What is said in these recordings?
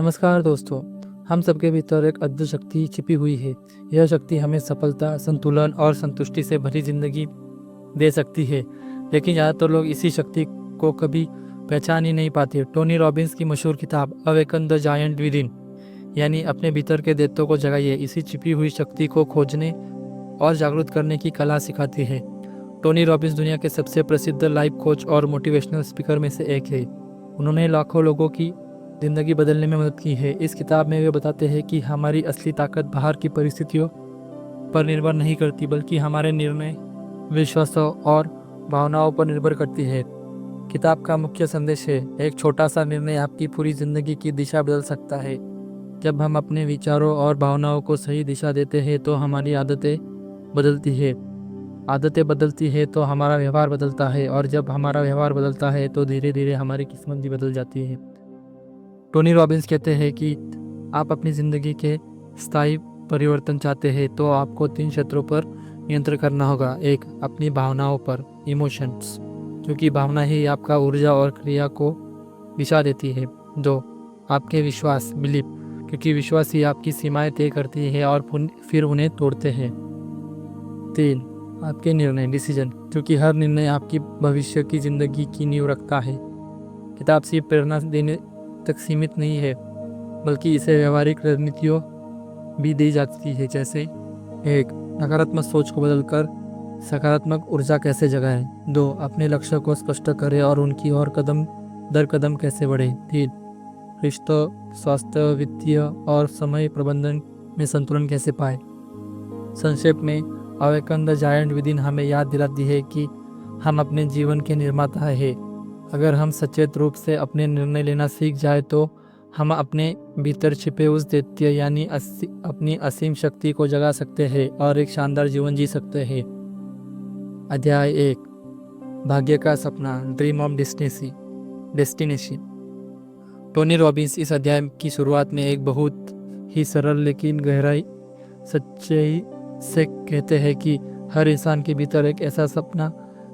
नमस्कार दोस्तों। हम सबके भीतर एक अद्भुत शक्ति छिपी हुई है। यह शक्ति हमें सफलता, संतुलन और संतुष्टि से भरी जिंदगी दे सकती है, लेकिन ज़्यादातर लोग इसी शक्ति को कभी पहचान ही नहीं पाते। टोनी रॉबिन्स की मशहूर किताब awaken the giant with in, यानी अपने भीतर के दैत्यों को जगाइए, इसी छिपी हुई शक्ति को खोजने और जागरूक करने की कला सिखाती है। टोनी रॉबिन्स दुनिया के सबसे प्रसिद्ध लाइफ कोच और मोटिवेशनल स्पीकर में से एक है। उन्होंने लाखों लोगों की ज़िंदगी बदलने में मदद की है। इस किताब में वे बताते हैं कि हमारी असली ताकत बाहर की परिस्थितियों पर निर्भर नहीं करती, बल्कि हमारे निर्णय, विश्वासों और भावनाओं पर निर्भर करती है। किताब का मुख्य संदेश है, एक छोटा सा निर्णय आपकी पूरी ज़िंदगी की दिशा बदल सकता है। जब हम अपने विचारों और भावनाओं को सही दिशा देते हैं तो हमारी आदतें बदलती है तो हमारा व्यवहार बदलता है, और जब हमारा व्यवहार बदलता है तो धीरे धीरे हमारी किस्मत भी बदल जाती है। टोनी रॉबिन्स कहते हैं कि आप अपनी ज़िंदगी के स्थायी परिवर्तन चाहते हैं तो आपको 3 क्षेत्रों पर नियंत्रण करना होगा। 1, अपनी भावनाओं पर, इमोशंस, क्योंकि भावना ही आपका ऊर्जा और क्रिया को दिशा देती है। 2, आपके विश्वास, बिलीफ, क्योंकि विश्वास ही आपकी सीमाएं तय करती है और फिर उन्हें तोड़ते हैं। 3, आपके निर्णय, डिसीजन, क्योंकि हर निर्णय आपकी भविष्य की ज़िंदगी की नींव रखता है। किताब सिर्फ प्रेरणा देने तक सीमित नहीं है, बल्कि इसे व्यवहारिक रणनीतियों भी दी जाती है, जैसे 1, नकारात्मक सोच को बदलकर सकारात्मक ऊर्जा कैसे जगाएं। 2, अपने लक्ष्य को स्पष्ट करें और उनकी ओर कदम दर कदम कैसे बढ़ें। 3, रिश्तों, स्वास्थ्य, वित्तीय और समय प्रबंधन में संतुलन कैसे पाए। संक्षेप में, awaken the giant with in हमें याद दिलाती है कि हम अपने जीवन के निर्माता हैं। अगर हम सचेत रूप से अपने निर्णय लेना सीख जाए तो हम अपने भीतर छिपे उस दैत्य यानी अपनी असीम शक्ति को जगा सकते हैं और एक शानदार जीवन जी सकते हैं। अध्याय 1, भाग्य का सपना, dream of destination. Tony Robbins इस अध्याय की शुरुआत में एक बहुत ही सरल लेकिन गहराई सच्चाई से कहते हैं कि हर इंसान के भीतर एक ऐसा सपना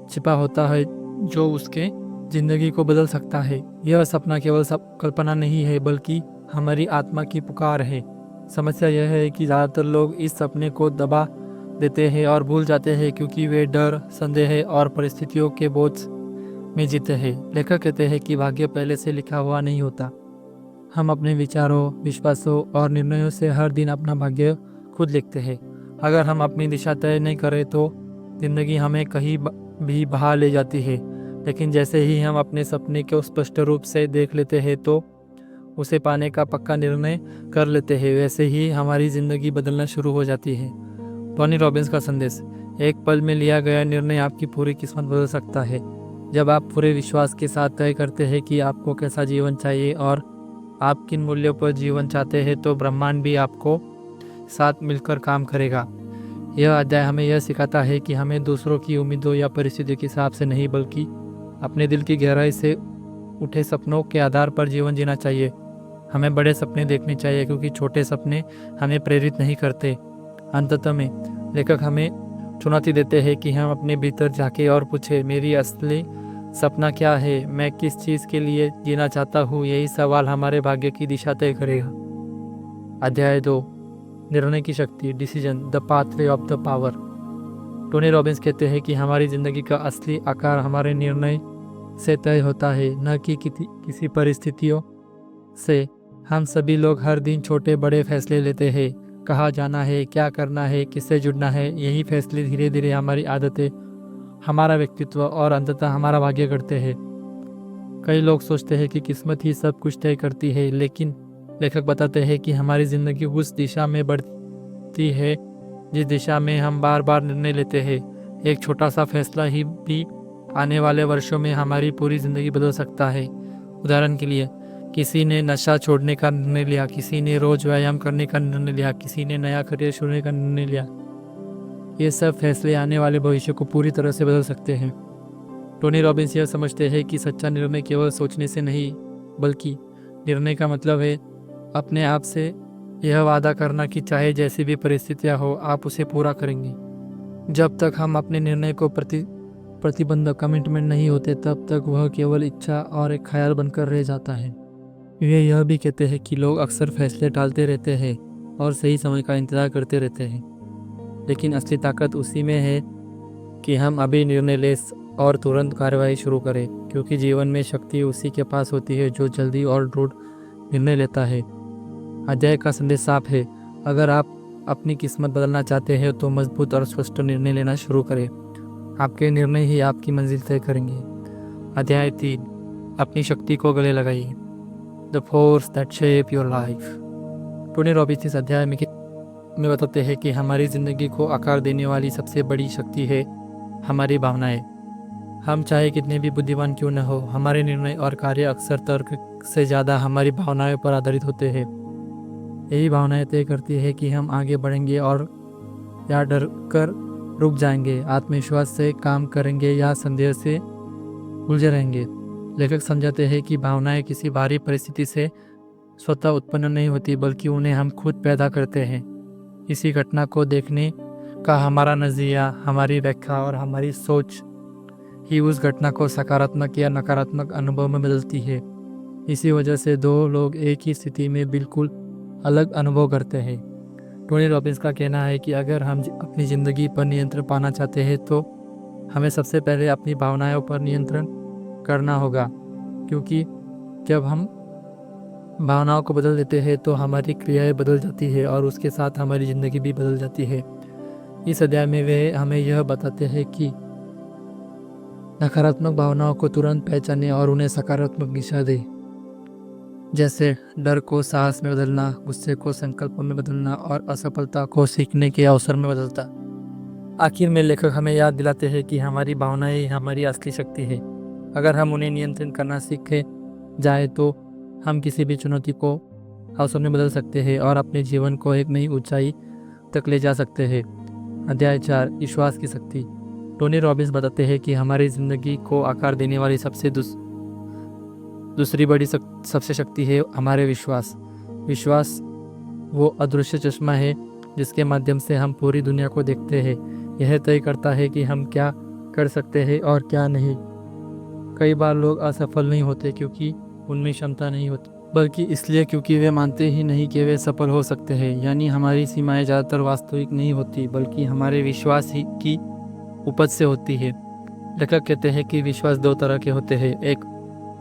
छिपा होता है जो उसके जिंदगी को बदल सकता है। यह सपना केवल कल्पना नहीं है, बल्कि हमारी आत्मा की पुकार है। समस्या यह है कि ज़्यादातर लोग इस सपने को दबा देते हैं और भूल जाते हैं, क्योंकि वे डर, संदेह और परिस्थितियों के बोझ में जीते हैं। लेखक कहते हैं कि भाग्य पहले से लिखा हुआ नहीं होता। हम अपने विचारों, विश्वासों और निर्णयों से हर दिन अपना भाग्य खुद लिखते हैं। अगर हम अपनी दिशा तय नहीं करें तो जिंदगी हमें कहीं भी बहा ले जाती है, लेकिन जैसे ही हम अपने सपने को स्पष्ट रूप से देख लेते हैं तो उसे पाने का पक्का निर्णय कर लेते हैं, वैसे ही हमारी ज़िंदगी बदलना शुरू हो जाती है। टोनी रॉबिन्स का संदेश, एक पल में लिया गया निर्णय आपकी पूरी किस्मत बदल सकता है। जब आप पूरे विश्वास के साथ तय करते हैं कि आपको कैसा जीवन चाहिए और आप किन मूल्यों पर जीवन चाहते हैं, तो ब्रह्मांड भी आपको साथ मिलकर काम करेगा। यह अध्याय हमें यह सिखाता है कि हमें दूसरों की उम्मीदों या परिस्थितियों के हिसाब से नहीं, बल्कि अपने दिल की गहराई से उठे सपनों के आधार पर जीवन जीना चाहिए। हमें बड़े सपने देखने चाहिए, क्योंकि छोटे सपने हमें प्रेरित नहीं करते। अंततः में लेखक हमें चुनौती देते हैं कि हम अपने भीतर झांके और पूछे, मेरी असली सपना क्या है, मैं किस चीज़ के लिए जीना चाहता हूँ। यही सवाल हमारे भाग्य की दिशा तय करेगा। अध्याय 2, निर्णय की शक्ति, decision, the pathway of the power. Tony Robbins कहते हैं कि हमारी ज़िंदगी का असली आकार हमारे निर्णय से तय होता है, न कि किसी परिस्थितियों से। हम सभी लोग हर दिन छोटे बड़े फैसले लेते हैं, कहाँ जाना है, क्या करना है, किससे जुड़ना है। यही फैसले धीरे धीरे हमारी आदतें, हमारा व्यक्तित्व और अंततः हमारा भाग्य करते हैं। कई लोग सोचते हैं कि किस्मत ही सब कुछ तय करती है, लेकिन लेखक बताते हैं कि हमारी ज़िंदगी उस दिशा में बढ़ती है जिस दिशा में हम बार बार निर्णय लेते हैं। एक छोटा सा फैसला ही भी आने वाले वर्षों में हमारी पूरी ज़िंदगी बदल सकता है। उदाहरण के लिए, किसी ने नशा छोड़ने का निर्णय लिया, किसी ने रोज़ व्यायाम करने का निर्णय लिया, किसी ने नया करियर शुरू का निर्णय लिया। ये सब फैसले आने वाले भविष्य को पूरी तरह से बदल सकते हैं। टोनी रॉबिन्स यह समझते हैं कि सच्चा निर्णय केवल सोचने से नहीं, बल्कि निर्णय का मतलब है अपने आप से यह वादा करना कि चाहे जैसी भी परिस्थितियां हो, आप उसे पूरा करेंगे। जब तक हम अपने निर्णय को प्रतिबंध कमिटमेंट नहीं होते, तब तक वह केवल इच्छा और एक ख्याल बनकर रह जाता है। वे यह भी कहते हैं कि लोग अक्सर फैसले टालते रहते हैं और सही समय का इंतज़ार करते रहते हैं, लेकिन असली ताकत उसी में है कि हम अभी निर्णय लें और तुरंत कार्रवाई शुरू करें, क्योंकि जीवन में शक्ति उसी के पास होती है जो जल्दी और दृढ़ निर्णय लेता है। अध्याय का संदेश साफ है, अगर आप अपनी किस्मत बदलना चाहते हैं तो मजबूत और स्पष्ट निर्णय लेना शुरू करें। आपके निर्णय ही आपकी मंजिल तय करेंगे। अध्याय 3, अपनी शक्ति को गले लगाइए। The force that shape your life. Tony Robbins इस अध्याय में बताते हैं कि हमारी ज़िंदगी को आकार देने वाली सबसे बड़ी शक्ति है हमारी भावनाएं। हम चाहे कितने भी बुद्धिमान क्यों न हो, हमारे निर्णय और कार्य अक्सर तर्क से ज़्यादा हमारी भावनाओं पर आधारित होते हैं। यही भावनाएं तय करती है कि हम आगे बढ़ेंगे और या डर कर रुक जाएंगे, आत्मविश्वास से काम करेंगे या संदेह से उलझे रहेंगे। लेखक समझाते हैं कि भावनाएं किसी बाहरी परिस्थिति से स्वतः उत्पन्न नहीं होती, बल्कि उन्हें हम खुद पैदा करते हैं। इसी घटना को देखने का हमारा नज़रिया, हमारी व्याख्या और हमारी सोच ही उस घटना को सकारात्मक या नकारात्मक अनुभव में बदलती है। इसी वजह से दो लोग एक ही स्थिति में बिल्कुल अलग अनुभव करते हैं। टोनी रॉबिन्स का कहना है कि अगर हम अपनी ज़िंदगी पर नियंत्रण पाना चाहते हैं तो हमें सबसे पहले अपनी भावनाओं पर नियंत्रण करना होगा, क्योंकि जब हम भावनाओं को बदल देते हैं तो हमारी क्रियाएं बदल जाती है और उसके साथ हमारी ज़िंदगी भी बदल जाती है। इस अध्याय में वे हमें यह बताते हैं कि नकारात्मक भावनाओं को तुरंत पहचानें और उन्हें सकारात्मक दिशा दें, जैसे डर को साहस में बदलना, गुस्से को संकल्प में बदलना और असफलता को सीखने के अवसर में बदलता। आखिर में लेखक हमें याद दिलाते हैं कि हमारी भावनाएं हमारी असली शक्ति है। अगर हम उन्हें नियंत्रण करना सीखे जाए तो हम किसी भी चुनौती को अवसर में बदल सकते हैं और अपने जीवन को एक नई ऊंचाई तक ले जा सकते हैं। अध्याय 4, विश्वास की शक्ति। टोनी रॉबिन्स बताते हैं कि हमारी ज़िंदगी को आकार देने वाली दूसरी बड़ी सबसे शक्ति है हमारे विश्वास। विश्वास वो अदृश्य चश्मा है जिसके माध्यम से हम पूरी दुनिया को देखते हैं। यह तय करता है कि हम क्या कर सकते हैं और क्या नहीं। कई बार लोग असफल नहीं होते क्योंकि उनमें क्षमता नहीं होती, बल्कि इसलिए क्योंकि वे मानते ही नहीं कि वे सफल हो सकते हैं। यानी हमारी सीमाएं ज़्यादातर वास्तविक नहीं होती, बल्कि हमारे विश्वास ही की उपज से होती है। लेखक कहते हैं कि विश्वास दो तरह के होते हैं। एक,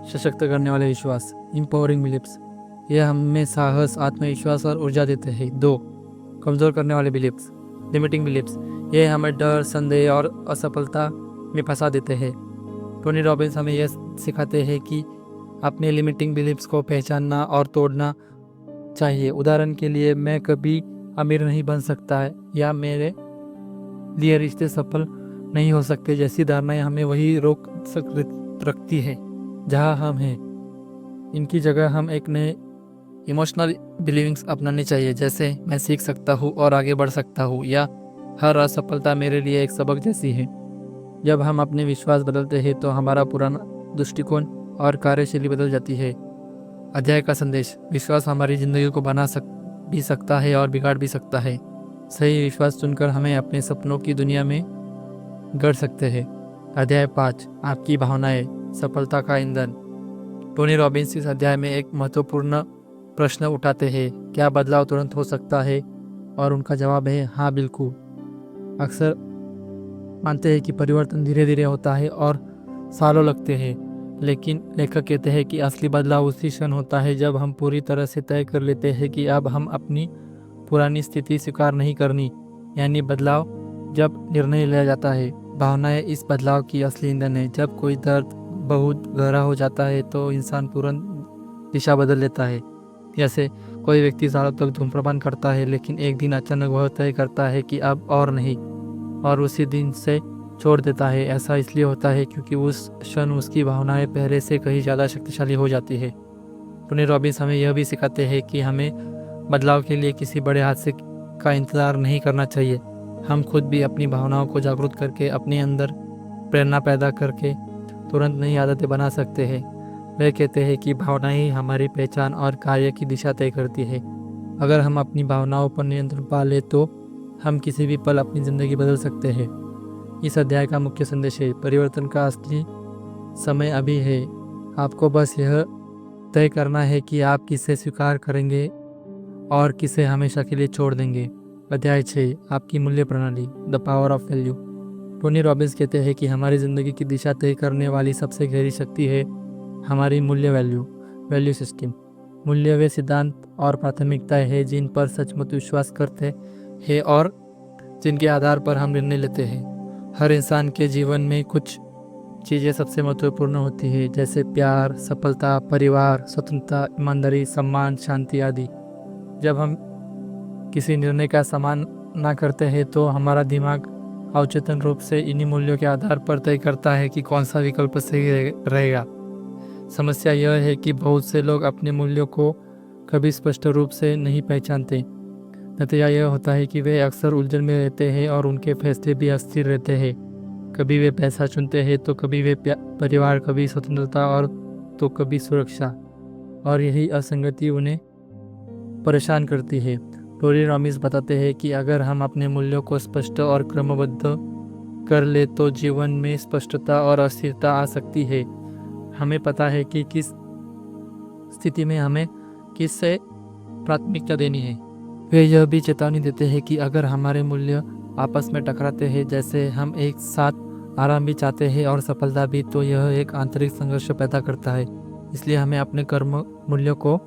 सशक्त करने वाले विश्वास, एम्पावरिंग बिलीफ्स, यह हमें साहस, आत्मविश्वास और ऊर्जा देते हैं। 2, कमज़ोर करने वाले बिलीफ्स, लिमिटिंग बिलीफ्स, यह हमें डर, संदेह और असफलता में फंसा देते हैं। टोनी रॉबिन्स हमें यह सिखाते हैं कि अपने लिमिटिंग बिलीफ्स को पहचानना और तोड़ना चाहिए। उदाहरण के लिए, मैं कभी अमीर नहीं बन सकता है या मेरे लिए रिश्ते सफल नहीं हो सकते जैसी धारणाएं हमें वही रखती है जहां हम हैं। इनकी जगह हम एक नए इमोशनल बिलीविंग्स अपनाने चाहिए, जैसे मैं सीख सकता हूँ और आगे बढ़ सकता हूँ, या हर असफलता मेरे लिए एक सबक जैसी है। जब हम अपने विश्वास बदलते हैं तो हमारा पुराना दृष्टिकोण और कार्यशैली बदल जाती है। अध्याय का संदेश, विश्वास हमारी ज़िंदगी को बना भी सकता है और बिगाड़ भी सकता है। सही विश्वास चुनकर हमें अपने सपनों की दुनिया में गढ़ सकते हैं। अध्याय 5, आपकी भावनाएं सफलता का ईंधन। टोनी रॉबिन्स इस अध्याय में एक महत्वपूर्ण प्रश्न उठाते हैं, क्या बदलाव तुरंत हो सकता है? और उनका जवाब है हाँ, बिल्कुल। अक्सर मानते हैं कि परिवर्तन धीरे धीरे होता है और सालों लगते हैं, लेकिन लेखक कहते हैं कि असली बदलाव उसी क्षण होता है जब हम पूरी तरह से तय कर लेते हैं कि अब हम अपनी पुरानी स्थिति स्वीकार नहीं करनी। यानी बदलाव जब निर्णय लिया जाता है। भावनाएं इस बदलाव की असली ईंधन है। जब कोई दर्द बहुत गहरा हो जाता है तो इंसान तुरंत दिशा बदल लेता है। जैसे कोई व्यक्ति सालों तक धूम्रपान करता है, लेकिन एक दिन अचानक वह तय करता है कि अब और नहीं, और उसी दिन से छोड़ देता है। ऐसा इसलिए होता है क्योंकि उस क्षण उसकी भावनाएं पहले से कहीं ज़्यादा शक्तिशाली हो जाती है। टोनी रॉबिन्स हमें यह भी सिखाते हैं कि हमें बदलाव के लिए किसी बड़े हादसे का इंतज़ार नहीं करना चाहिए। हम खुद भी अपनी भावनाओं को जागरूक करके, अपने अंदर प्रेरणा पैदा करके तुरंत नई आदतें बना सकते हैं। वे कहते हैं कि भावनाएं ही हमारी पहचान और कार्य की दिशा तय करती है। अगर हम अपनी भावनाओं पर नियंत्रण पा ले तो हम किसी भी पल अपनी ज़िंदगी बदल सकते हैं। इस अध्याय का मुख्य संदेश है, परिवर्तन का असली समय अभी है। आपको बस यह तय करना है कि आप किसे स्वीकार करेंगे और किसे हमेशा के लिए छोड़ देंगे। अध्याय 6, आपकी मूल्य प्रणाली, the power of value. Tony Robbins कहते हैं कि हमारी ज़िंदगी की दिशा तय करने वाली सबसे गहरी शक्ति है हमारी मूल्य वैल्यू सिस्टम। मूल्य वे सिद्धांत और प्राथमिकताएं हैं जिन पर सचमुच विश्वास करते हैं और जिनके आधार पर हम निर्णय लेते हैं। हर इंसान के जीवन में कुछ चीज़ें सबसे महत्वपूर्ण होती है, जैसे प्यार, सफलता, परिवार, स्वतंत्रता, ईमानदारी, सम्मान, शांति आदि। जब हम किसी निर्णय का सम्मान ना करते हैं तो हमारा दिमाग अवचेतन रूप से इन्हीं मूल्यों के आधार पर तय करता है कि कौन सा विकल्प सही रहेगा। समस्या यह है कि बहुत से लोग अपने मूल्यों को कभी स्पष्ट रूप से नहीं पहचानते। नतीजा यह होता है कि वे अक्सर उलझन में रहते हैं और उनके फैसले भी अस्थिर रहते हैं। कभी वे पैसा चुनते हैं तो कभी वे परिवार, कभी स्वतंत्रता और तो कभी सुरक्षा, और यही असंगति उन्हें परेशान करती है। टोनी रॉबिन्स बताते हैं कि अगर हम अपने मूल्यों को स्पष्ट और क्रमबद्ध कर ले तो जीवन में स्पष्टता और अस्थिरता आ सकती है। हमें पता है कि किस स्थिति में हमें किससे प्राथमिकता देनी है। वे यह भी चेतावनी देते हैं कि अगर हमारे मूल्य आपस में टकराते हैं, जैसे हम एक साथ आराम भी चाहते हैं और सफलता भी, तो यह एक आंतरिक संघर्ष पैदा करता है। इसलिए हमें अपने कर्म मूल्यों को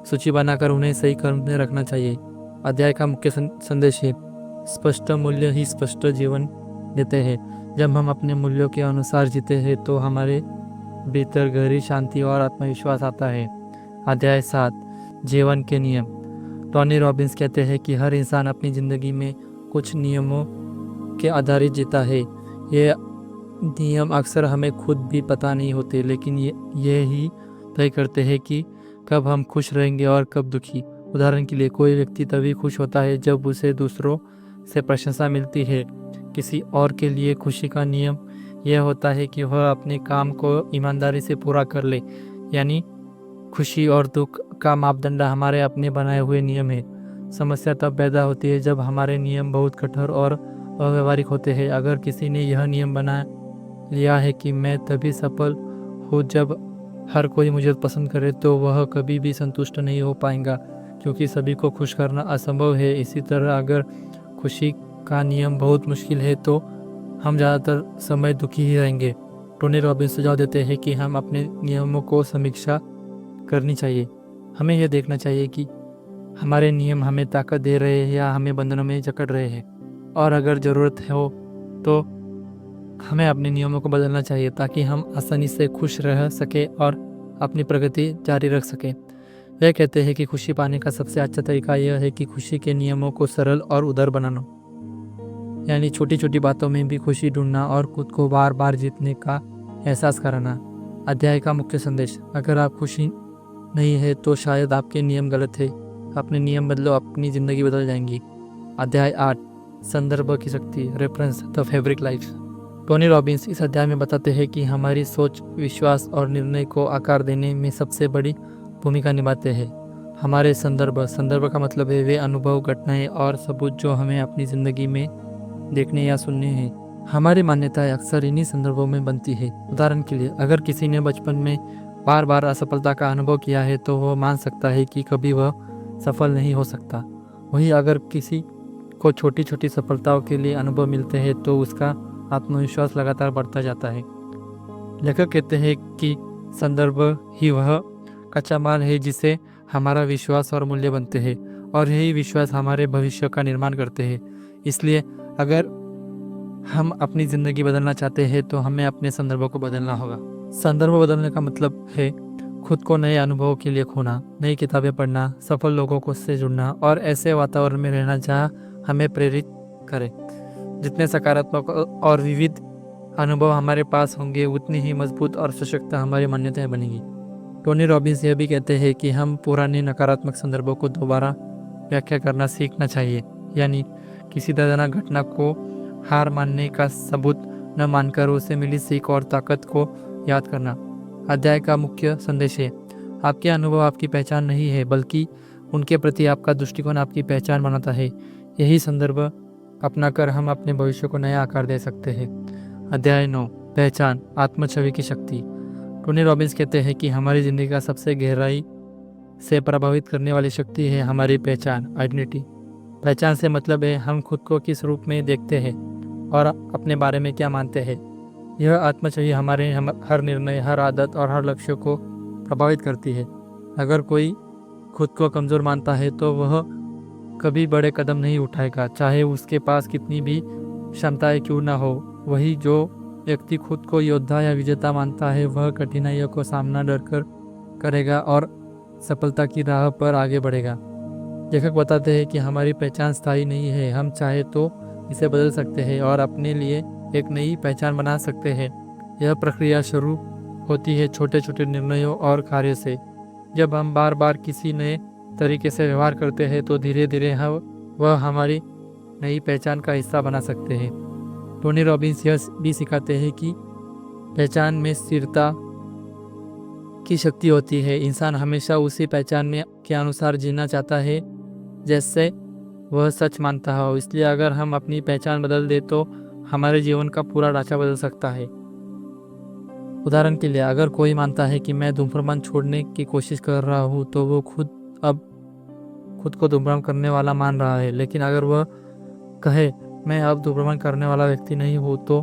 सूची बनाकर उन्हें सही क्रम में रखना चाहिए। अध्याय का मुख्य संदेश है, स्पष्ट मूल्य ही स्पष्ट जीवन देते हैं। जब हम अपने मूल्यों के अनुसार जीते हैं तो हमारे भीतर गहरी शांति और आत्मविश्वास आता है। अध्याय 7, जीवन के नियम। टोनी रॉबिन्स कहते हैं कि हर इंसान अपनी ज़िंदगी में कुछ नियमों के आधारित जीता है। ये नियम अक्सर हमें खुद भी पता नहीं होते, लेकिन ये ही तय करते हैं कि कब हम खुश रहेंगे और कब दुखी। उदाहरण के लिए, कोई व्यक्ति तभी खुश होता है जब उसे दूसरों से प्रशंसा मिलती है। किसी और के लिए खुशी का नियम यह होता है कि वह अपने काम को ईमानदारी से पूरा कर ले। यानी खुशी और दुख का मापदंड हमारे अपने बनाए हुए नियम है। समस्या तब पैदा होती है जब हमारे नियम बहुत कठोर और अव्यवहारिक होते हैं। अगर किसी ने यह नियम बना लिया है कि मैं तभी सफल हूँ जब हर कोई मुझे पसंद करे, तो वह कभी भी संतुष्ट नहीं हो पाएगा, क्योंकि सभी को खुश करना असंभव है। इसी तरह अगर खुशी का नियम बहुत मुश्किल है तो हम ज़्यादातर समय दुखी ही रहेंगे। टोनी रॉबिन्स सुझाव देते हैं कि हम अपने नियमों को समीक्षा करनी चाहिए। हमें यह देखना चाहिए कि हमारे नियम हमें ताकत दे रहे हैं या हमें बंधनों में जकड़ रहे हैं, और अगर ज़रूरत हो तो हमें अपने नियमों को बदलना चाहिए ताकि हम आसानी से खुश रह सके और अपनी प्रगति जारी रख सकें। वे कहते हैं कि खुशी पाने का सबसे अच्छा तरीका यह है कि खुशी के नियमों को सरल और उदार बनाना, यानी छोटी छोटी बातों में भी खुशी ढूंढना और खुद को बार बार जीतने का एहसास कराना। अध्याय का मुख्य संदेश, अगर आप खुशी नहीं है तो शायद आपके नियम गलत है। अपने नियम बदलो, अपनी ज़िंदगी बदल जाएंगी। अध्याय 8, संदर्भ की शक्ति, reference, the fabric life. Tony Robbins इस अध्याय में बताते हैं कि हमारी सोच, विश्वास और निर्णय को आकार देने में सबसे बड़ी भूमिका निभाते हैं हमारे संदर्भ का मतलब है वे अनुभव, घटनाएं और सबूत जो हमें अपनी ज़िंदगी में देखने या सुनने हैं। हमारी मान्यताएं अक्सर इन्हीं संदर्भों में बनती है। उदाहरण के लिए, अगर किसी ने बचपन में बार बार असफलता का अनुभव किया है तो वह मान सकता है कि कभी वह सफल नहीं हो सकता। वहीं अगर किसी को छोटी छोटी सफलताओं के लिए अनुभव मिलते हैं तो उसका आत्मविश्वास लगातार बढ़ता जाता है। लेखक कहते हैं कि संदर्भ ही वह कच्चा माल है जिसे हमारा विश्वास और मूल्य बनते हैं, और यही विश्वास हमारे भविष्य का निर्माण करते हैं। इसलिए अगर हम अपनी ज़िंदगी बदलना चाहते हैं तो हमें अपने संदर्भों को बदलना होगा। संदर्भ बदलने का मतलब है खुद को नए अनुभवों के लिए खोना, नई किताबें पढ़ना, सफल लोगों को से जुड़ना और ऐसे वातावरण में रहना जहाँ हमें प्रेरित करे। जितने सकारात्मक और विविध अनुभव हमारे पास होंगे उतनी ही मजबूत और सशक्त हमारी मान्यताएं बनेंगी। टोनी रॉबिन्स यह भी कहते हैं कि हम पुराने नकारात्मक संदर्भों को दोबारा व्याख्या करना सीखना चाहिए, यानी किसी दर्दनाक घटना को हार मानने का सबूत न मानकर उसे मिली सीख और ताकत को याद करना। अध्याय का मुख्य संदेश है, आपके अनुभव आपकी पहचान नहीं है, बल्कि उनके प्रति आपका दृष्टिकोण आपकी पहचान बनाता है। यही संदर्भ अपनाकर हम अपने भविष्य को नया आकार दे सकते हैं। अध्याय 9, पहचान, आत्मछवि की शक्ति। टोनी रॉबिन्स कहते हैं कि हमारी ज़िंदगी का सबसे गहराई से प्रभावित करने वाली शक्ति है हमारी पहचान, आइडेंटिटी। पहचान से मतलब है हम खुद को किस रूप में देखते हैं और अपने बारे में क्या मानते हैं। यह आत्मछवि हमारे हर निर्णय, हर आदत और हर लक्ष्य को प्रभावित करती है। अगर कोई खुद को कमज़ोर मानता है तो वह कभी बड़े कदम नहीं उठाएगा, चाहे उसके पास कितनी भी क्षमताएं क्यों ना हो। वही जो व्यक्ति खुद को योद्धा या विजेता मानता है वह कठिनाइयों को सामना डरकर करेगा और सफलता की राह पर आगे बढ़ेगा। लेखक बताते हैं कि हमारी पहचान स्थायी नहीं है, हम चाहे तो इसे बदल सकते हैं और अपने लिए एक नई पहचान बना सकते हैं। यह प्रक्रिया शुरू होती है छोटे छोटे निर्णयों और कार्य से। जब हम बार बार किसी नए तरीके से व्यवहार करते हैं तो धीरे धीरे वह हमारी नई पहचान का हिस्सा बना सकते हैं। टोनी रॉबिन्स यह भी सिखाते हैं कि पहचान में स्थिरता की शक्ति होती है। इंसान हमेशा उसी पहचान में के अनुसार जीना चाहता है जैसे वह सच मानता हो। इसलिए अगर हम अपनी पहचान बदल दे तो हमारे जीवन का पूरा ढांचा बदल सकता है। उदाहरण के लिए, अगर कोई मानता है कि मैं धूम्रपान छोड़ने की कोशिश कर रहा हूँ तो वो खुद को धूम्रपान करने वाला मान रहा है। लेकिन अगर वह कहे मैं अब धूम्रपान करने वाला व्यक्ति नहीं हूँ तो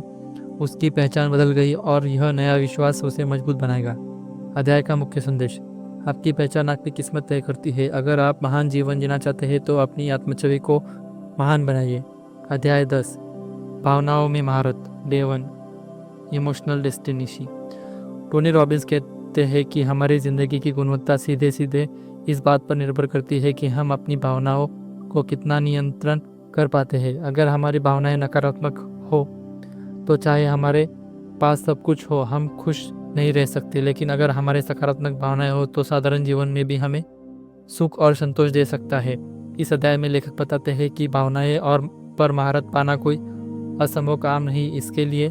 उसकी पहचान बदल गई और यह नया विश्वास उसे मजबूत बनाएगा। अध्याय का मुख्य संदेश। आपकी पहचान आपकी किस्मत तय करती है। अगर आप महान जीवन जीना चाहते हैं तो अपनी आत्मछवि को महान बनाइए। अध्याय 10, भावनाओं में महारत। Day 1, emotional destiny. Tony Robbins कहते हैं कि हमारी ज़िंदगी की गुणवत्ता सीधे सीधे इस बात पर निर्भर करती है कि हम अपनी भावनाओं को कितना नियंत्रण कर पाते हैं। अगर हमारी भावनाएं नकारात्मक हो तो चाहे हमारे पास सब कुछ हो, हम खुश नहीं रह सकते। लेकिन अगर हमारे सकारात्मक भावनाएं हो तो साधारण जीवन में भी हमें सुख और संतोष दे सकता है। इस अध्याय में लेखक बताते हैं कि भावनाएं और पर महारत पाना कोई असंभव काम नहीं। इसके लिए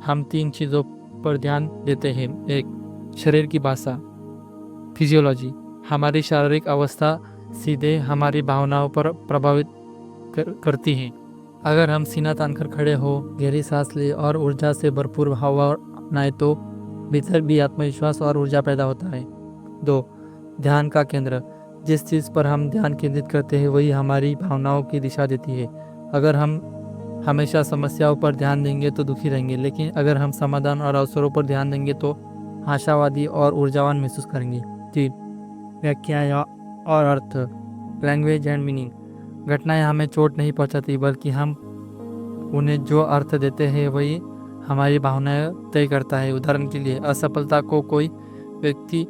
हम 3 चीज़ों पर ध्यान देते हैं। 1, शरीर की भाषा, फिजियोलॉजी। हमारी शारीरिक अवस्था सीधे हमारी भावनाओं पर प्रभावित करती है। अगर हम सीना तानकर खड़े हो, गहरी सांस ले और ऊर्जा से भरपूर हवा अपनाएं तो भीतर भी आत्मविश्वास और ऊर्जा पैदा होता है। 2, ध्यान का केंद्र। जिस चीज़ पर हम ध्यान केंद्रित करते हैं वही हमारी भावनाओं की दिशा देती है। अगर हम हमेशा समस्याओं पर ध्यान देंगे तो दुखी रहेंगे, लेकिन अगर हम समाधान और अवसरों पर ध्यान देंगे तो आशावादी और ऊर्जावान महसूस करेंगे। 3, व्याख्या और अर्थ, लैंग्वेज एंड मीनिंग। घटनाएं हमें चोट नहीं पहुंचाती बल्कि हम उन्हें जो अर्थ देते हैं वही हमारी भावनाएं तय करता है। उदाहरण के लिए, असफलता को कोई व्यक्ति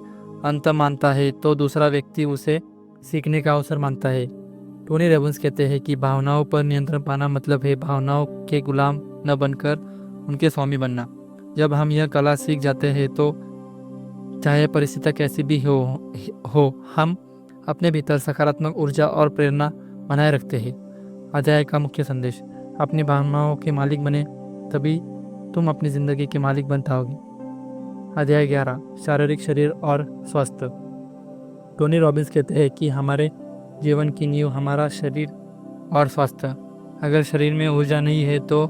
अंत मानता है तो दूसरा व्यक्ति उसे सीखने का अवसर मानता है। टोनी रॉबिन्स कहते हैं कि भावनाओं पर नियंत्रण पाना मतलब है भावनाओं के गुलाम न बनकर उनके स्वामी बनना। जब हम यह कला सीख जाते हैं तो चाहे परिस्थितियाँ कैसी भी हो हम अपने भीतर सकारात्मक ऊर्जा और प्रेरणा बनाए रखते हैं। अध्याय का मुख्य संदेश। अपनी भावनाओं के मालिक बने तभी तुम अपनी ज़िंदगी के मालिक बन पाओगे। अध्याय 11, शारीरिक शरीर और स्वास्थ्य। टोनी रॉबिन्स कहते हैं कि हमारे जीवन की नींव हमारा शरीर और स्वास्थ्य। अगर शरीर में ऊर्जा नहीं है तो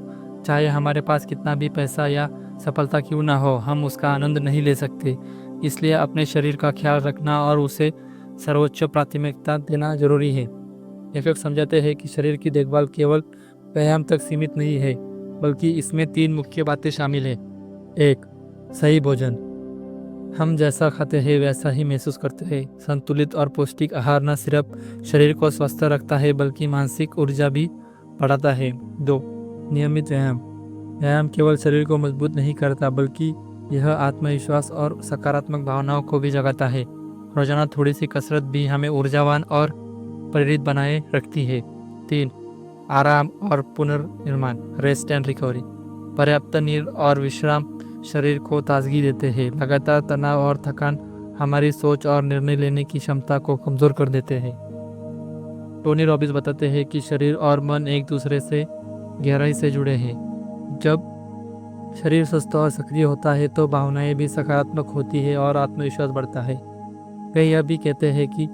चाहे हमारे पास कितना भी पैसा या सफलता क्यों ना हो, हम उसका आनंद नहीं ले सकते। इसलिए अपने शरीर का ख्याल रखना और उसे सर्वोच्च प्राथमिकता देना जरूरी है। लेखक समझाते हैं कि शरीर की देखभाल केवल व्यायाम तक सीमित नहीं है, बल्कि इसमें 3 मुख्य बातें शामिल हैं। 1, सही भोजन। हम जैसा खाते हैं वैसा ही महसूस करते हैं। संतुलित और पौष्टिक आहार न सिर्फ शरीर को स्वस्थ रखता है बल्कि मानसिक ऊर्जा भी बढ़ाता है। 2, नियमित व्यायाम। व्यायाम केवल शरीर को मजबूत नहीं करता बल्कि यह आत्मविश्वास और सकारात्मक भावनाओं को भी जगाता है। रोजाना थोड़ी सी कसरत भी हमें ऊर्जावान और प्रेरित बनाए रखती है। 3, आराम और पुनर्निर्माण, रेस्ट एंड रिकवरी। पर्याप्त नींद और विश्राम शरीर को ताजगी देते हैं। लगातार तनाव और थकान हमारी सोच और निर्णय लेने की क्षमता को कमज़ोर कर देते हैं। टोनी रॉबिन्स बताते हैं कि शरीर और मन एक दूसरे से गहराई से जुड़े हैं। जब शरीर स्वस्थ और सक्रिय होता है तो भावनाएं भी सकारात्मक होती है और आत्मविश्वास बढ़ता है। वे यह भी कहते हैं कि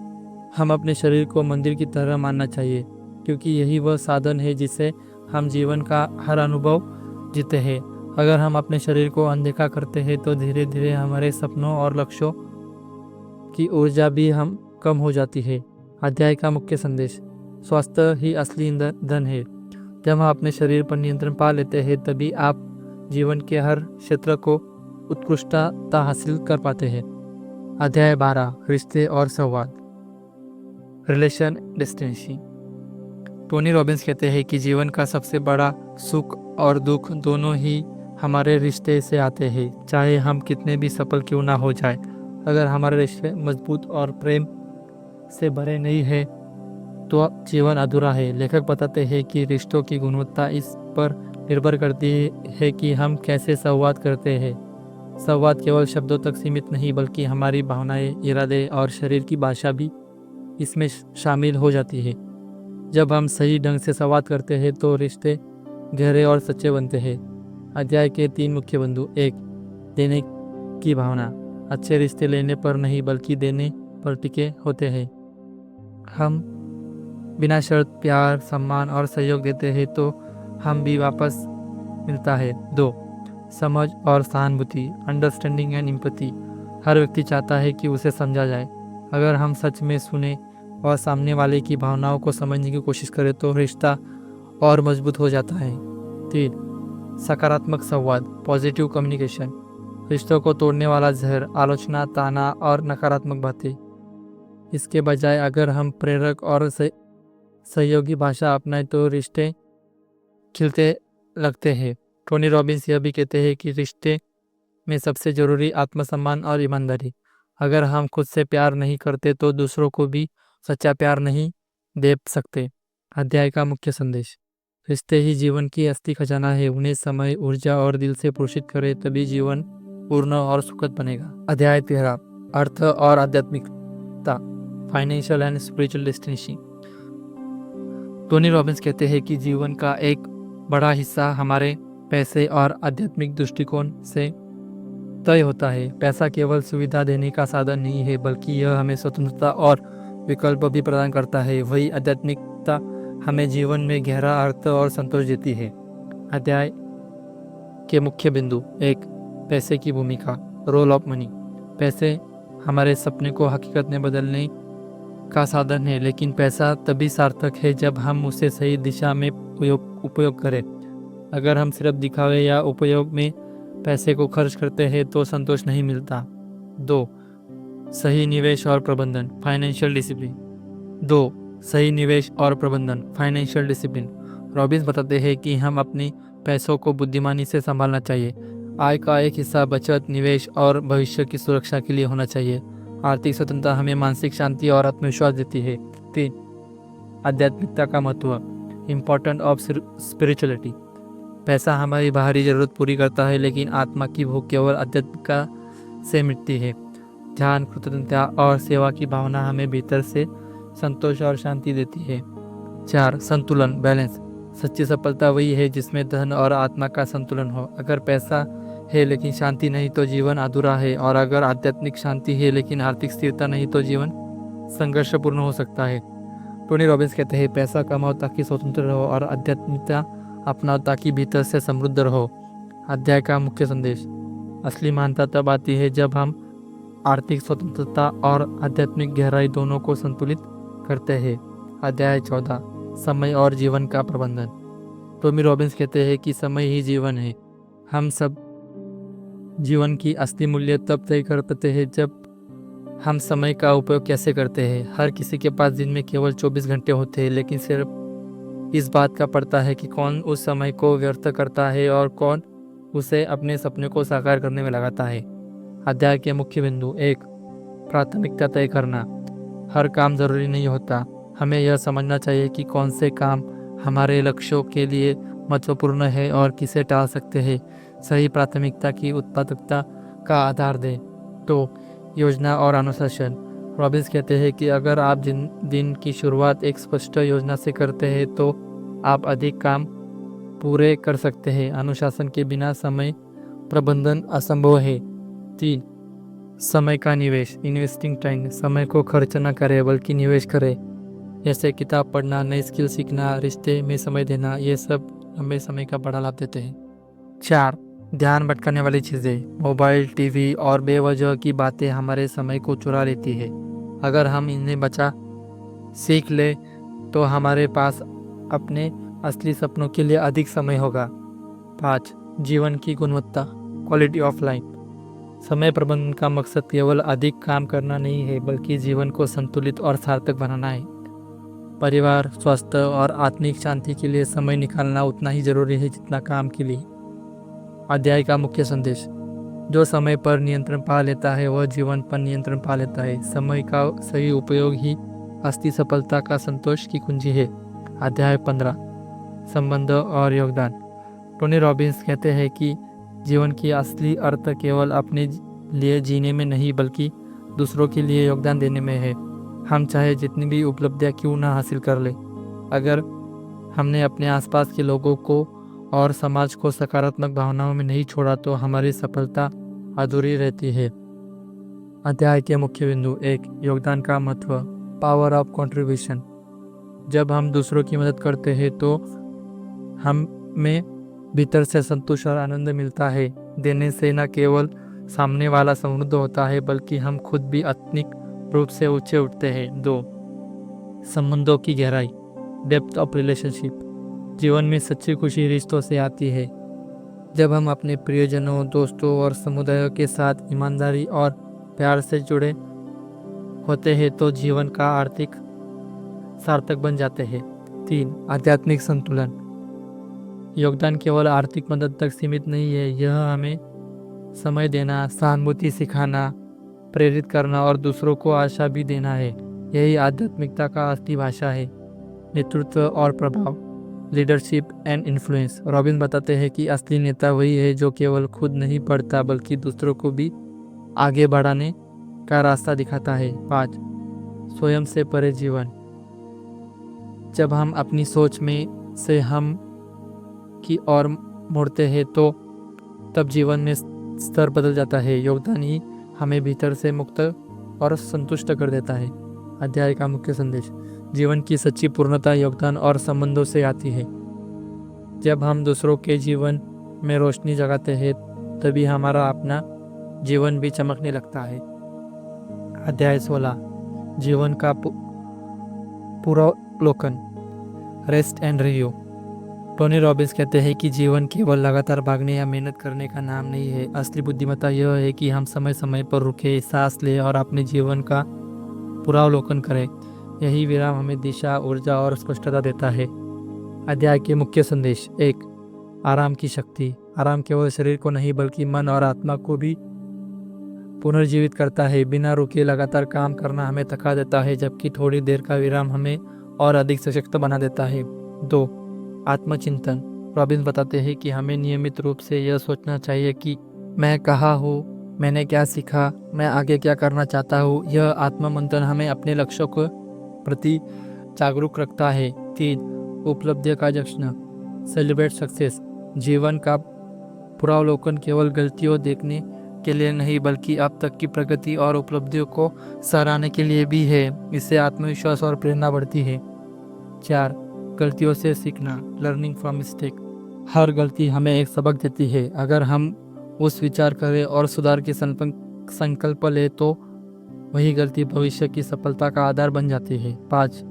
हम अपने शरीर को मंदिर की तरह मानना चाहिए, क्योंकि यही वह साधन है जिससे हम जीवन का हर अनुभव जीते हैं। अगर हम अपने शरीर को अनदेखा करते हैं तो धीरे धीरे हमारे सपनों और लक्ष्यों की ऊर्जा भी हम कम हो जाती है। अध्याय का मुख्य संदेश, स्वास्थ्य ही असली धन है। जब हम अपने शरीर पर नियंत्रण पा लेते हैं तभी आप जीवन के हर क्षेत्र को उत्कृष्टता हासिल कर पाते हैं। अध्याय 12, रिश्ते और संवाद, रिलेशन डेस्टिनेशन। टोनी रॉबिन्स कहते हैं कि जीवन का सबसे बड़ा सुख और दुख दोनों ही हमारे रिश्ते से आते हैं। चाहे हम कितने भी सफल क्यों ना हो जाए, अगर हमारे रिश्ते मजबूत और प्रेम से भरे नहीं है तो जीवन अधूरा है। लेखक बताते हैं कि रिश्तों की गुणवत्ता इस पर निर्भर करती है कि हम कैसे संवाद करते हैं। संवाद केवल शब्दों तक सीमित नहीं बल्कि हमारी भावनाएं, इरादे और शरीर की भाषा भी इसमें शामिल हो जाती है। जब हम सही ढंग से संवाद करते हैं तो रिश्ते गहरे और सच्चे बनते हैं। अध्याय के 3 मुख्य बिंदु। 1, देने की भावना। अच्छे रिश्ते लेने पर नहीं बल्कि देने पर टिके होते हैं। हम बिना शर्त प्यार, सम्मान और सहयोग देते हैं तो हम भी वापस मिलता है। 2, समझ और सहानुभूति, अंडरस्टैंडिंग एंड एम्पैथी। हर व्यक्ति चाहता है कि उसे समझा जाए। अगर हम सच में सुने और सामने वाले की भावनाओं को समझने की कोशिश करें तो रिश्ता और मजबूत हो जाता है। 3, सकारात्मक संवाद, पॉजिटिव कम्युनिकेशन। रिश्तों को तोड़ने वाला जहर, आलोचना, ताना और नकारात्मक बातें। इसके बजाय अगर हम प्रेरक और सहयोगी भाषा अपनाएं तो रिश्ते खिलते लगते हैं। टोनी रॉबिन्स यह भी कहते हैं कि रिश्ते में सबसे जरूरी आत्मसम्मान और ईमानदारी। अगर हम खुद से प्यार नहीं करते तो दूसरों को भी सच्चा प्यार नहीं दे सकते। अध्याय का मुख्य संदेश, रिश्ते ही जीवन की असली खजाना है। उन्हें समय, ऊर्जा और दिल से पोषित करें तभी जीवन पूर्ण और सुखद बनेगा। अध्याय 13, अर्थ और आध्यात्मिकता, financial and spiritual destination. Tony Robbins कहते हैं कि जीवन का एक बड़ा हिस्सा हमारे पैसे और आध्यात्मिक दृष्टिकोण से तय होता है। पैसा केवल सुविधा देने का साधन नहीं है बल्कि यह हमें स्वतंत्रता और विकल्प भी प्रदान करता है। वही आध्यात्मिकता हमें जीवन में गहरा अर्थ और संतोष देती है। अध्याय के मुख्य बिंदु। 1, पैसे की भूमिका, रोल ऑफ मनी। पैसे हमारे सपने को हकीकत में बदलने का साधन है, लेकिन पैसा तभी सार्थक है जब हम उसे सही दिशा में उपयोग करें। अगर हम सिर्फ दिखावे या उपयोग में पैसे को खर्च करते हैं तो संतोष नहीं मिलता। 2, सही निवेश और प्रबंधन, फाइनेंशियल डिसिप्लिन। 2, सही निवेश और प्रबंधन, फाइनेंशियल डिसिप्लिन। रॉबिन्स बताते हैं कि हम अपने पैसों को बुद्धिमानी से संभालना चाहिए। आय का एक हिस्सा बचत, निवेश और भविष्य की सुरक्षा के लिए होना चाहिए। आर्थिक स्वतंत्रता हमें मानसिक शांति और आत्मविश्वास देती है। 3, आध्यात्मिकता का महत्व, इम्पोर्टेंट ऑफ स्पिरिचुअलिटी। पैसा हमारी बाहरी जरूरत पूरी करता है लेकिन आत्मा की भूख केवल आध्यात्मिकता से मिटती है। ध्यान, कृतज्ञता और सेवा की भावना हमें भीतर से संतोष और शांति देती है। 4, संतुलन, बैलेंस। सच्ची सफलता वही है जिसमें धन और आत्मा का संतुलन हो। अगर पैसा है लेकिन शांति नहीं तो जीवन अधूरा है, और अगर आध्यात्मिक शांति है लेकिन आर्थिक स्थिरता नहीं तो जीवन संघर्षपूर्ण हो सकता है। टोनी रॉबिन्स कहते हैं, पैसा कमाओ ताकि स्वतंत्र रहो और आध्यात्मिकता अपनाओ ताकि भीतर से समृद्ध रहो। अध्याय का मुख्य संदेश, असली महानता तब आती है जब हम आर्थिक स्वतंत्रता और आध्यात्मिक गहराई दोनों को संतुलित करते हैं। अध्याय 14, समय और जीवन का प्रबंधन। टोनी रॉबिन्स कहते हैं कि समय ही जीवन है। हम सब जीवन की असली मूल्य तब तय कर पाते हैं जब हम समय का उपयोग कैसे करते हैं। हर किसी के पास दिन में केवल 24 घंटे होते हैं, लेकिन सिर्फ इस बात का पड़ता है कि कौन उस समय को व्यर्थ करता है और कौन उसे अपने सपने को साकार करने में लगाता है। अध्याय के मुख्य बिंदु। 1, प्राथमिकता तय करना। हर काम जरूरी नहीं होता। हमें यह समझना चाहिए कि कौन से काम हमारे लक्ष्यों के लिए महत्वपूर्ण है और किसे टाल सकते हैं। सही प्राथमिकता की उत्पादकता का आधार दें। तो योजना और अनुशासन। रॉबिन्स कहते हैं कि अगर आप दिन की शुरुआत एक स्पष्ट योजना से करते हैं तो आप अधिक काम पूरे कर सकते हैं। अनुशासन के बिना समय प्रबंधन असंभव है। 3, समय का निवेश, इन्वेस्टिंग टाइम। समय को खर्च न करें बल्कि निवेश करें, जैसे किताब पढ़ना, नई स्किल सीखना, रिश्ते में समय देना। ये सब लंबे समय का बड़ा लाभ देते हैं। 4, ध्यान भटकाने वाली चीज़ें, मोबाइल, टीवी और बेवजह की बातें हमारे समय को चुरा लेती है। अगर हम इन्हें बचा सीख ले तो हमारे पास अपने असली सपनों के लिए अधिक समय होगा। 5. जीवन की गुणवत्ता, क्वालिटी ऑफ लाइफ। समय प्रबंधन का मकसद केवल अधिक काम करना नहीं है, बल्कि जीवन को संतुलित और सार्थक बनाना है। परिवार, स्वास्थ्य और आत्मिक शांति के लिए समय निकालना उतना ही जरूरी है जितना काम के लिए। अध्याय का मुख्य संदेश, जो समय पर नियंत्रण पा लेता है वह जीवन पर नियंत्रण पा लेता है। समय का सही उपयोग ही असली सफलता का संतोष की कुंजी है। अध्याय 15, संबंध और योगदान। टोनी रॉबिन्स कहते हैं कि जीवन की असली अर्थ केवल अपने लिए जीने में नहीं बल्कि दूसरों के लिए योगदान देने में है। हम चाहे जितनी भी उपलब्धियां क्यों ना हासिल कर ले, अगर हमने अपने आसपास के लोगों को और समाज को सकारात्मक भावनाओं में नहीं छोड़ा तो हमारी सफलता अधूरी रहती है। अध्याय के मुख्य बिंदु। 1. योगदान का महत्व, पावर ऑफ कंट्रीब्यूशन। जब हम दूसरों की मदद करते हैं तो हमें भीतर से संतोष और आनंद मिलता है। देने से न केवल सामने वाला समृद्ध होता है बल्कि हम खुद भी आत्मिक रूप से ऊंचे उठते हैं। 2. संबंधों की गहराई, डेप्थ ऑफ रिलेशनशिप। जीवन में सच्ची खुशी रिश्तों से आती है। जब हम अपने प्रियजनों, दोस्तों और समुदायों के साथ ईमानदारी और प्यार से जुड़े होते हैं तो जीवन का आर्थिक सार्थक बन जाते हैं। 3. आध्यात्मिक संतुलन। योगदान केवल आर्थिक मदद तक सीमित नहीं है, यह हमें समय देना, सहानुभूति सिखाना, प्रेरित करना और दूसरों को आशा भी देना है। यही आध्यात्मिकता का असली भाषा है। नेतृत्व और प्रभाव, लीडरशिप एंड इन्फ्लुएंस। रॉबिन बताते हैं कि असली नेता वही है जो केवल खुद नहीं बढ़ता बल्कि दूसरों को भी आगे बढ़ाने का रास्ता दिखाता है। 5. स्वयं से परे जीवन। जब हम अपनी सोच में से हम की ओर मुड़ते हैं तो तब जीवन में स्तर बदल जाता है। योगदान ही हमें भीतर से मुक्त और संतुष्ट कर देता है। अध्याय का मुख्य संदेश, जीवन की सच्ची पूर्णता योगदान और संबंधों से आती है। जब हम दूसरों के जीवन में रोशनी जगाते हैं तभी हमारा अपना जीवन भी चमकने लगता है। अध्याय 16, जीवन का पुनरावलोकन, rest and review. Tony Robbins कहते हैं कि जीवन केवल लगातार भागने या मेहनत करने का नाम नहीं है। असली बुद्धिमत्ता यह है कि हम समय समय पर रुके, सांस लें और अपने जीवन का पुनरावलोकन करें। यही विराम हमें दिशा, ऊर्जा और स्पष्टता देता है। अध्याय के मुख्य संदेश। 1. आराम की शक्ति। आराम केवल शरीर को नहीं बल्कि मन और आत्मा को भी पुनर्जीवित करता है। बिना रुके लगातार काम करना हमें थका देता है, जबकि थोड़ी देर का विराम हमें और अधिक सशक्त बना देता है। 2. आत्मचिंतन। रॉबिन्स बताते हैं कि हमें नियमित रूप से यह सोचना चाहिए कि मैं कहाँ हूँ, मैंने क्या सीखा, मैं आगे क्या करना चाहता हूँ। यह आत्ममंथन हमें अपने लक्ष्यों को प्रति जागरूक रखता है। 3. उपलब्धि का जश्न, सेलिब्रेट सक्सेस। जीवन का पुनरावलोकन केवल गलतियों देखने के लिए नहीं बल्कि अब तक की प्रगति और उपलब्धियों को सराहने के लिए भी है। इससे आत्मविश्वास और प्रेरणा बढ़ती है। 4. गलतियों से सीखना, लर्निंग फ्रॉम मिस्टेक। हर गलती हमें एक सबक देती है। अगर हम उस विचार करें और सुधार के संकल्प ले तो वही गलती भविष्य की सफलता का आधार बन जाती है। 5.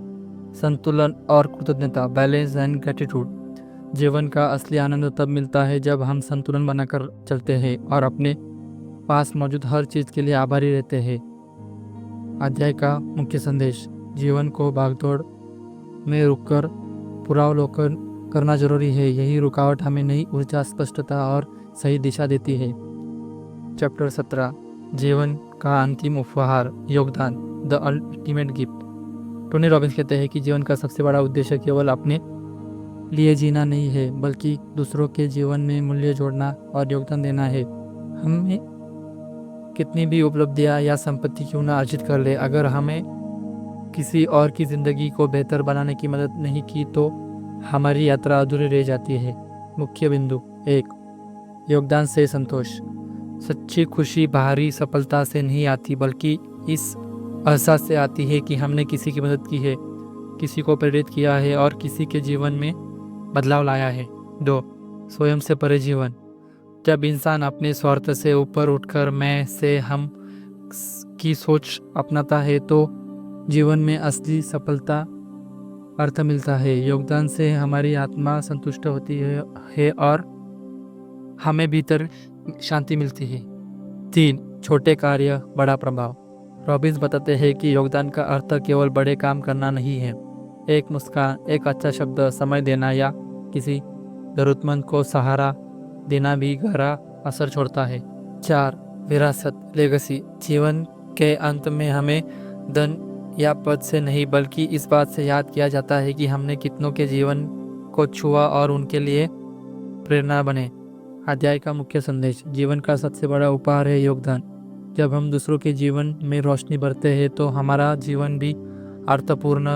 संतुलन और कृतज्ञता, बैलेंस एंड ग्रेटिट्यूड। जीवन का असली आनंद तब मिलता है जब हम संतुलन बनाकर चलते हैं और अपने पास मौजूद हर चीज के लिए आभारी रहते हैं। अध्याय का मुख्य संदेश, जीवन को भागदौड़ में रुककर पुनरावलोकन करना जरूरी है। यही रुकावट हमें नई ऊर्जा, स्पष्टता और सही दिशा देती है। चैप्टर 17, जीवन का अंतिम उपहार, योगदान, the ultimate gift. Tony Robbins कहते हैं कि जीवन का सबसे बड़ा उद्देश्य केवल अपने लिए जीना नहीं है बल्कि दूसरों के जीवन में मूल्य जोड़ना और योगदान देना है। हमें कितनी भी उपलब्धियां या संपत्ति क्यों ना अर्जित कर ले, अगर हमें किसी और की जिंदगी को बेहतर बनाने की मदद नहीं की तो हमारी यात्रा अधूरी रह जाती है। मुख्य बिंदु। 1. योगदान से संतोष। सच्ची खुशी बाहरी सफलता से नहीं आती बल्कि इस एहसास से आती है कि हमने किसी की मदद की है, किसी को प्रेरित किया है और किसी के जीवन में बदलाव लाया है। 2. स्वयं से परे जीवन। जब इंसान अपने स्वार्थ से ऊपर उठकर मैं से हम की सोच अपनाता है तो जीवन में असली सफलता अर्थ मिलता है। योगदान से हमारी आत्मा संतुष्ट होती है और हमें भीतर शांति मिलती है। 3. छोटे कार्य बड़ा प्रभाव। रॉबिन्स बताते हैं कि योगदान का अर्थ केवल बड़े काम करना नहीं है। एक मुस्कान, एक अच्छा शब्द, समय देना या किसी जरूरतमंद को सहारा देना भी गहरा असर छोड़ता है। 4. विरासत, लेगेसी। जीवन के अंत में हमें धन या पद से नहीं बल्कि इस बात से याद किया जाता है कि हमने कितनों के जीवन को छुआ और उनके लिए प्रेरणा बने। अध्याय का मुख्य संदेश। जीवन का सबसे बड़ा उपहार है योगदान। जब हम दूसरों के जीवन में रोशनी भरते हैं तो हमारा जीवन भी अर्थपूर्ण,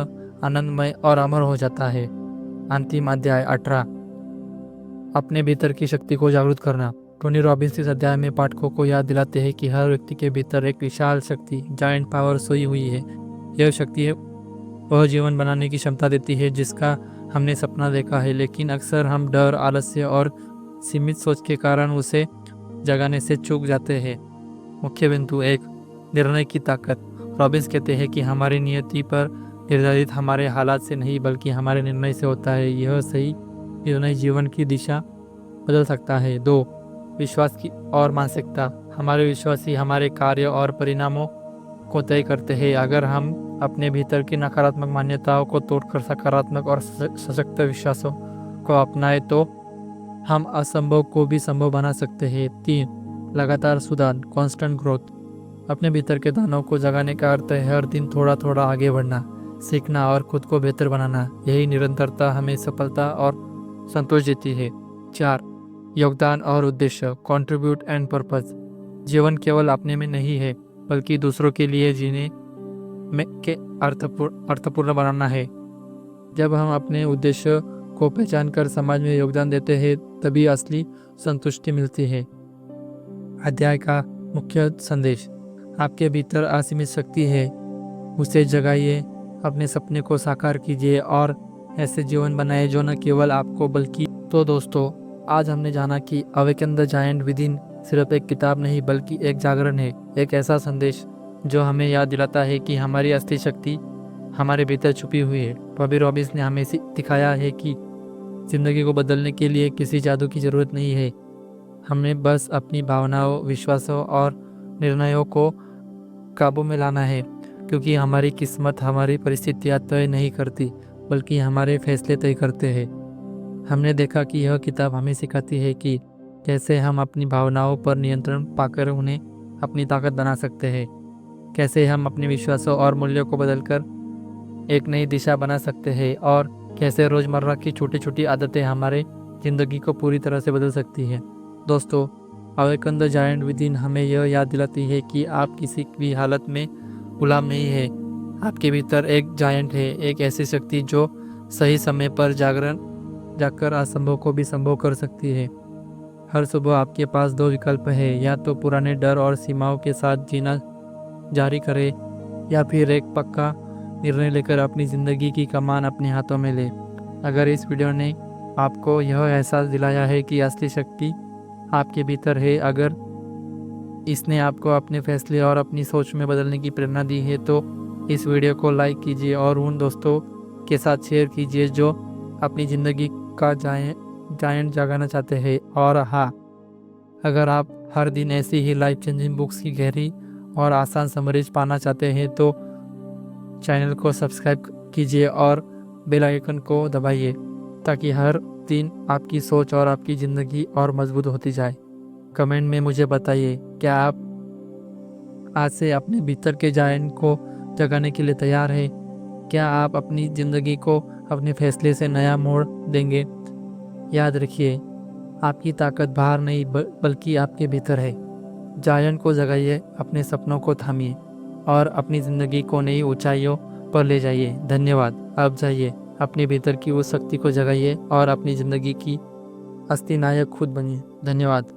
आनंदमय और अमर हो जाता है। अंतिम अध्याय 18, अपने भीतर की शक्ति को जागृत करना। टोनी रॉबिन्स इस अध्याय में पाठकों को याद दिलाते हैं कि हर व्यक्ति के भीतर एक विशाल शक्ति, जायंट पावर सोई हुई है। यह शक्ति है वह जीवन बनाने की क्षमता देती है जिसका हमने सपना देखा है, लेकिन अक्सर हम डर, आलस्य और सीमित सोच के कारण उसे जगाने से चूक जाते हैं। मुख्य बिंदु 1, निर्णय की ताकत। रॉबिन्स कहते हैं कि हमारी नियति पर निर्धारित हमारे हालात से नहीं बल्कि हमारे निर्णय से होता है। यह सही निर्णय जीवन की दिशा बदल सकता है। 2, विश्वास की और मानसिकता। हमारे विश्वास ही हमारे कार्य और परिणामों को तय करते हैं। अगर हम अपने भीतर की नकारात्मक मान्यताओं को तोड़कर सकारात्मक और सशक्त विश्वासों को अपनाएं तो हम असंभव को भी संभव बना सकते हैं। 3, लगातार सुधार, कांस्टेंट ग्रोथ। अपने भीतर के दानों को जगाने का अर्थ है हर दिन थोड़ा थोड़ा आगे बढ़ना, सीखना और खुद को बेहतर बनाना। यही निरंतरता हमें सफलता और संतोष देती है। 4, योगदान और उद्देश्य, कंट्रीब्यूट एंड पर्पस। जीवन केवल अपने में नहीं है बल्कि दूसरों के लिए जीने में के अर्थपूर्ण बनाना है। जब हम अपने उद्देश्य को पहचान कर समाज में योगदान देते हैं तभी असली संतुष्टि मिलती है। अध्याय का मुख्य संदेश। आपके भीतर असीमित शक्ति है, उसे जगाइए, अपने सपने को साकार कीजिए और ऐसे जीवन बनाए जो न केवल आपको बल्कि। तो दोस्तों, आज हमने जाना कि अवेकन द जायंट विदिन सिर्फ एक किताब नहीं बल्कि एक जागरण है, एक ऐसा संदेश जो हमें याद दिलाता है कि हमारी असली शक्ति हमारे भीतर छुपी हुई है। टोनी रॉबिन्स ने हमें दिखाया है कि जिंदगी को बदलने के लिए किसी जादू की जरूरत नहीं है। हमें बस अपनी भावनाओं, विश्वासों और निर्णयों को काबू में लाना है, क्योंकि हमारी किस्मत हमारी परिस्थितियां तय नहीं करती बल्कि हमारे फैसले तय करते हैं। हमने देखा कि यह किताब हमें सिखाती है कि कैसे हम अपनी भावनाओं पर नियंत्रण पाकर उन्हें अपनी ताकत बना सकते हैं, कैसे हम अपने विश्वासों और मूल्यों को बदलकर एक नई दिशा बना सकते हैं और कैसे रोज़मर्रा की छोटी छोटी आदतें हमारे ज़िंदगी को पूरी तरह से बदल सकती हैं। दोस्तों, अवेकन द जायंट विदिन हमें यह याद दिलाती है कि आप किसी भी हालत में गुलाम नहीं है। आपके भीतर एक जायंट है, एक ऐसी शक्ति जो सही समय पर जाकर असंभव को भी संभव कर सकती है। हर सुबह आपके पास 2 विकल्प है, या तो पुराने डर और सीमाओं के साथ जीना जारी करें या फिर एक पक्का निर्णय लेकर अपनी ज़िंदगी की कमान अपने हाथों में ले। अगर इस वीडियो ने आपको यह एहसास दिलाया है कि असली शक्ति आपके भीतर है, अगर इसने आपको अपने फैसले और अपनी सोच में बदलने की प्रेरणा दी है तो इस वीडियो को लाइक कीजिए और उन दोस्तों के साथ शेयर कीजिए जो अपनी ज़िंदगी का जायंट जगाना चाहते हैं। और हाँ, अगर आप हर दिन ऐसी ही लाइफ चेंजिंग बुक्स की गहरी और आसान समरीज पाना चाहते हैं तो चैनल को सब्सक्राइब कीजिए और बेल आइकन को दबाइए ताकि हर दिन आपकी सोच और आपकी ज़िंदगी और मजबूत होती जाए। कमेंट में मुझे बताइए, क्या आप आज से अपने भीतर के जायंट को जगाने के लिए तैयार हैं? क्या आप अपनी ज़िंदगी को अपने फैसले से नया मोड़ देंगे? याद रखिए, आपकी ताकत बाहर नहीं बल्कि आपके भीतर है। जायंट को जगाइए, अपने सपनों को थामिए और अपनी ज़िंदगी को नई ऊंचाइयों पर ले जाइए। धन्यवाद। अब जाइए, अपने भीतर की उस शक्ति को जगाइए और अपनी ज़िंदगी की असली नायक खुद बनिए। धन्यवाद।